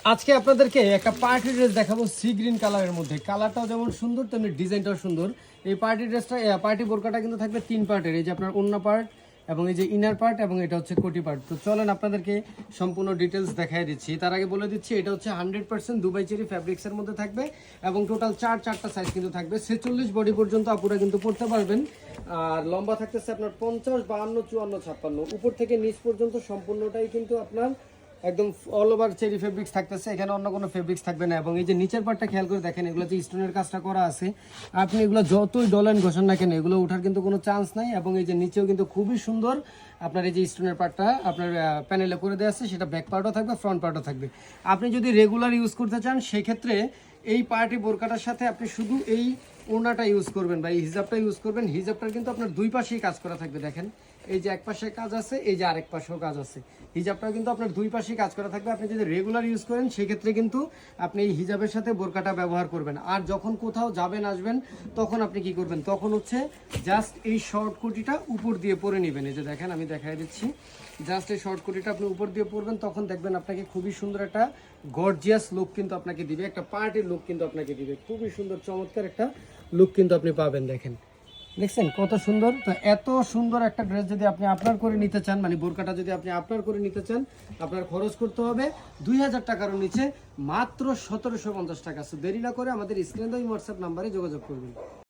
আজকে আপনাদেরকে একটা পার্টি ড্রেস দেখাবো সি গ্রিন কালারের মধ্যে। কালারটাও যেমন সুন্দর তেমনি ডিজাইনটাও সুন্দর। এই পার্টি ড্রেসটা পার্টি বোরকাটা কিন্তু থাকবে 3 পার্টের, এই যে আপনার ওন্না পার্ট এবং এই যে ইনার পার্ট এবং এটা হচ্ছে কোটি পার্ট। তো চলেন আপনাদেরকে সম্পূর্ণ ডিটেলস দেখাই দিচ্ছি। তার আগে বলে দিচ্ছি এটা হচ্ছে 100% দুবাই চেরি ফ্যাব্রিক্সের মধ্যে থাকবে এবং টোটাল চারটা সাইজ কিন্তু থাকবে। 46 বডি পর্যন্ত আপুরা কিন্তু পড়তে পারবেন। আর লম্বা থাকতেছে আপনার 50, 52, 54, 56, উপর থেকে নিচ পর্যন্ত সম্পূর্ণটাই কিন্তু আপনার একদম অল ওভার চেরি ফেব্রিক্স থাকতেছে, এখানে অন্য কোনো ফেব্রিক্স থাকবে না। এবং এই যে নিচের পার্টটা খেয়াল করে দেখেন, এগুলো যে স্টোনের কাজটা করা আছে, আপনি এগুলো যতই ডলেন ঘষেন না কেন এগুলো ওঠার কিন্তু কোনো চান্স নাই। এবং এই যে নিচেও কিন্তু খুবই সুন্দর আপনার এই যে স্টোনের পার্টটা আপনার প্যানেলে করে দেওয়া আছে, সেটা ব্যাক পার্টও থাকবে, ফ্রন্ট পার্টও থাকবে। আপনি যদি রেগুলার ইউজ করতে চান সেক্ষেত্রে এই পার্টি বোরকাটার সাথে আপনি শুধু এই ওড়নাটা ইউজ করবেন বা এই হিজাবটা ইউজ করবেন। হিজাবটার কিন্তু আপনার দুই পাশেই কাজ করা থাকবে, দেখেন এই যে এক পাশে কাজ আছে, এই যে আরেক পাশেও কাজ আছে। হিজাবটাও কিন্তু আপনার দুই পাশেই কাজ করা থাকবে। আপনি যদি রেগুলার ইউজ করেন সেক্ষেত্রে কিন্তু আপনি এই হিজাবের সাথে বোরকাটা ব্যবহার করবেন। আর যখন কোথাও যাবেন আসবেন তখন আপনি কি করবেন, তখন হচ্ছে জাস্ট এই শর্ট কুটিটা উপর দিয়ে পরে নেবেন। এই যে দেখেন আমি দেখাই দিচ্ছি, জাস্ট এই শর্ট কুটিটা আপনি উপর দিয়ে পরবেন, তখন দেখবেন আপনাকে খুবই সুন্দর একটা গর্জিয়াস লুক কিন্তু আপনাকে দিবে, একটা পার্টির লুক কিন্তু আপনাকে দিবে। খুবই সুন্দর চমৎকার একটা লুক কিন্তু আপনি পাবেন। দেখেন দেখছেন কত সুন্দর। তো এত সুন্দর একটা ড্রেস যদি আপনি আপনার করে নিতে চান, মানে বোরকাটা যদি আপনি আপনার করে নিতে চান, আপনার খরচ করতে হবে 2000 টাকার নিচে, মাত্র 1750 টাকা। সো দেরি না করে আমাদের স্ক্রিনে দেওয়া হোয়াটসঅ্যাপ নাম্বারে যোগাযোগ করবেন।